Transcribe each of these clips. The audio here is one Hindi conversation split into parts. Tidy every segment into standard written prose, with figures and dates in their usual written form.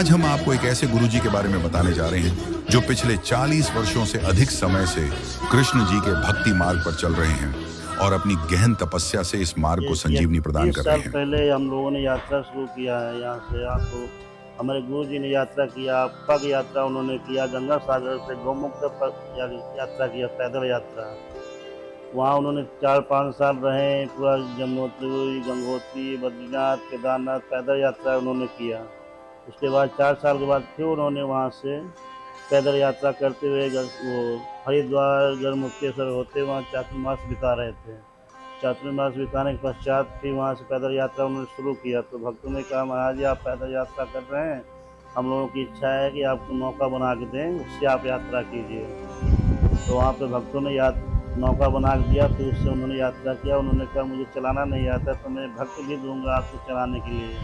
आज हम आपको एक ऐसे गुरुजी के बारे में बताने जा रहे हैं जो पिछले 40 वर्षों से अधिक समय से कृष्ण जी के भक्ति मार्ग पर चल रहे हैं और अपनी गहन तपस्या से इस मार्ग को ये संजीवनी प्रदान 30 कर रहे साल हैं। पहले हम लोगों ने यात्रा शुरू किया है यहाँ से। आपको हमारे गुरु जी ने यात्रा किया, पग यात्रा उन्होंने किया, गंगा सागर से गौमुख तक पग यात्रा किया, पैदल यात्रा। वहाँ उन्होंने 4-5 साल रहे, पूरा यमुनोत्री, गंगोत्री, बद्रीनाथ, केदारनाथ पैदल यात्रा उन्होंने किया। उसके बाद 4 साल के बाद फिर उन्होंने वहाँ से पैदल यात्रा करते हुए वो हरिद्वार, गढ़मुक्तेश्वर होते वहाँ चातुर्मास बिता रहे थे। चातुर्मास बिताने के पश्चात फिर वहाँ से पैदल यात्रा उन्होंने शुरू किया। तो भक्तों ने कहा, महाराज जी आप पैदल यात्रा कर रहे हैं, हम लोगों की इच्छा है कि आपको नौका बना के दें, उससे आप यात्रा कीजिए। तो वहाँ पे भक्तों ने नौका बना के दिया, फिर उससे उन्होंने यात्रा किया। उन्होंने कहा मुझे चलाना नहीं आता तो मैं भक्त भी दूंगा आपको चलाने के लिए।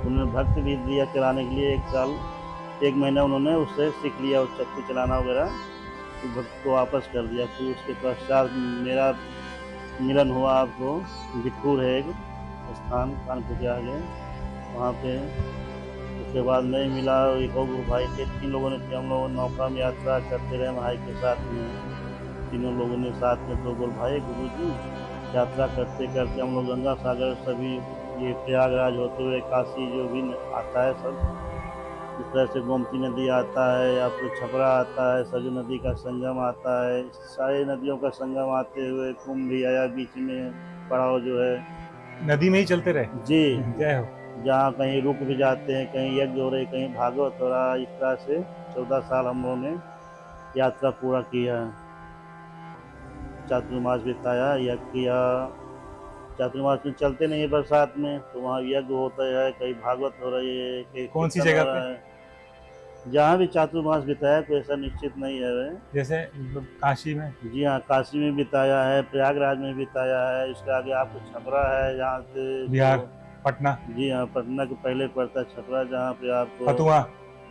उन्होंने भक्त भी दिया चलाने के लिए। 1 साल 1 महीना उन्होंने उससे सीख लिया, उस चक्कू चलाना वगैरह, तो भक्त को वापस कर दिया। फिर उसके पश्चात मेरा मिलन हुआ आपको बिठूर है एक स्थान कानपुर के आगे, वहाँ पे। उसके बाद नहीं मिला, एक और भाई थे, 3 लोगों ने थे, हम लोग नौका में यात्रा करते रहे भाई के साथ में। तीनों लोगों ने साथ में 2 भाई गुरु जी यात्रा करते करते हम लोग गंगा सागर सभी ये प्रयागराज होते हुए काशी जो भी आता है सब, इस तरह से गोमती नदी आता है, आपको छपरा आता है, सरयू नदी का संगम आता है, सारी नदियों का संगम आते हुए कुंभ भी आया बीच में, पड़ाव जो है नदी में ही चलते रहे। जी। जय हो। जहाँ कहीं रुक भी जाते हैं, कहीं यज्ञ हो रहे, कहीं भागवत हो रहा। इस तरह से 14 साल हम लोगों ने यात्रा पूरा किया, चातुर्मास बिताया, यज्ञ किया। चातुर्मास में चलते नहीं है बरसात में, तो वहाँ यज्ञ होता है, कहीं भागवत हो रही है, कहीं कौन सी कीर्तन जगह हो रहा पे? है। जहाँ भी चातुर्मास बिताया कोई ऐसा निश्चित नहीं है वे। जैसे काशी में? जी हाँ, काशी में बिताया है, प्रयागराज में बिताया है, इसके आगे आपको छपरा है, जहाँ से बिहार, पटना। जी हाँ, पटना के पहले पड़ता है छपरा, जहाँ पे आपको फतुहा।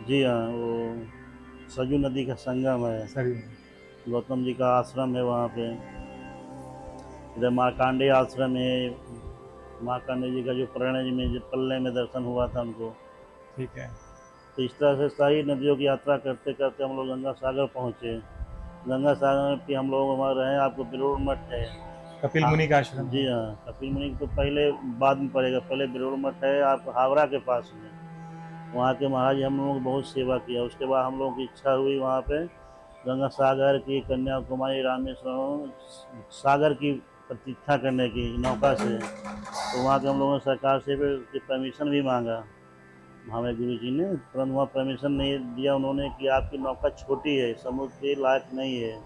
जी हाँ, वो सरयू नदी का संगम है, गौतम जी का आश्रम है वहाँ पे। इधर मार्कांडेय आश्रम है, मार्कांडेय जी का जो प्रणय में जो पल्ले में दर्शन हुआ था उनको। ठीक है। तो इस तरह से सारी नदियों की यात्रा करते करते हम लोग गंगा सागर पहुँचे। गंगा सागर में फिर हम लोग वहाँ रहे, आपको बेलूर मठ है, कपिल मुनि का आश्रम। जी हाँ, कपिल मुनि तो पहले बाद में पड़ेगा, पहले बेलूर मठ है आपको हावड़ा के पास में। वहाँ के महाराज हम लोगों को बहुत सेवा किया। उसके बाद हम लोगों की इच्छा हुई वहाँ पे गंगा सागर की, कन्याकुमारी, रामेश्वरम सागर की प्रतीक्षा करने की नौका से। तो वहाँ के हम लोगों ने सरकार से परमिशन भी मांगा, हमारे गुरु जी ने, तुरंत वहाँ परमिशन नहीं दिया उन्होंने कि आपकी नौका छोटी है, समुद्र के लायक नहीं है,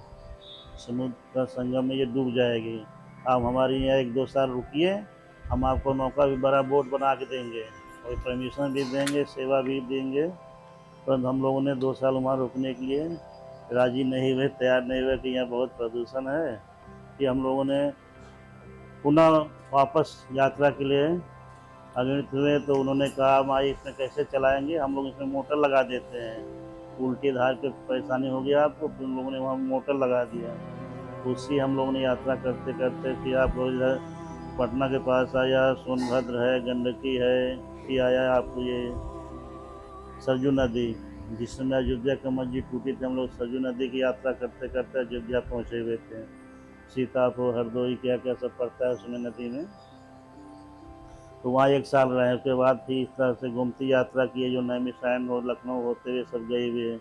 समुद्र का संगम में ये डूब जाएगी, आप हमारे यहाँ 1-2 साल रुकिए, हम आपको नौका भी बड़ा बोट बना के देंगे और परमिशन भी देंगे, सेवा भी देंगे। परंतु हम लोगों ने 2 साल वहाँ रुकने के लिए राजी नहीं हुए, तैयार नहीं हुए कि यहाँ बहुत प्रदूषण है। कि हम लोगों ने पुनः वापस यात्रा के लिए अग्रहित हुए, तो उन्होंने कहा भाई इसमें कैसे चलाएंगे, हम लोग इसमें मोटर लगा देते हैं, उल्टी धार पे परेशानी हो गया आपको। फिर उन लोगों ने वहाँ मोटर लगा दिया, उससे हम लोगों ने यात्रा करते करते फिर आप लोग इधर पटना के पास आया, सोनभद्र है, गंडकी है, फिर आया आपको ये सरयू नदी, जिस समय अयोध्या की मस्जिद टूटी थी, हम लोग सरयू नदी की यात्रा करते करते अयोध्या पहुँचे हुए थे। सीतापुर, हरदोई, क्या क्या सब पड़ता है उसमें नदी में। तो वहाँ 1 साल रहे। उसके बाद फिर इस तरह से गोमती यात्रा की, जो नैमिषारण्य और लखनऊ होते हुए सब गए हुए।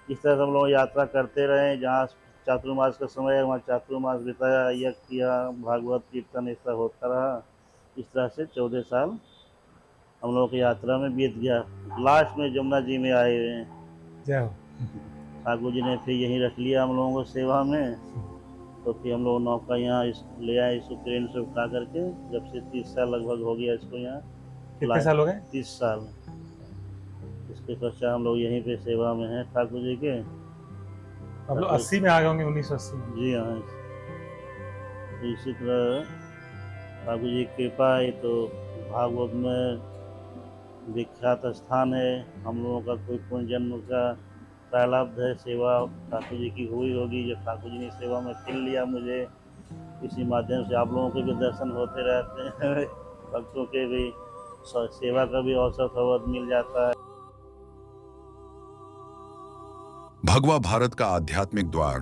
इस तरह से हम लोग यात्रा करते रहे। जहाँ चातुर्मास का समय है वहाँ चातुर्मास बिताया, यज्ञ किया, भागवत कीर्तन ऐसा होता रहा। इस तरह से 14 साल हम लोग की यात्रा में बीत गया। लास्ट में जमुना जी में आए हुए हैं। जय हो। ठाकुर जी ने फिर यहीं रख लिया हम लोगों को सेवा में। तो फिर हम लोग नौका यहाँ ले आए, इसको ट्रेन से उठा करके, जब से 30 साल लगभग हो गया इसको यहाँ। कितने साल हो गए? 30 साल। इसके पश्चात हम लोग यहीं पे सेवा में हैं ठाकुर जी के। अब लोग 80 में आ गए होंगे, 1980 में। जी हाँ। तो इसी तरह ठाकुर जी की कृपा है, तो भागवत में विख्यात स्थान है। हम लोगों का कोई पुण्य जन्म का प्रारब्ध है, सेवा ठाकुर जी की हुई होगी, जब ठाकुर जी ने सेवा में फिर लिया मुझे। इसी माध्यम से आप लोगों के भी दर्शन होते रहते हैं, भक्तों के भी सेवा का भी अवसर थोड़ा मिल जाता है। भगवा भारत का आध्यात्मिक द्वार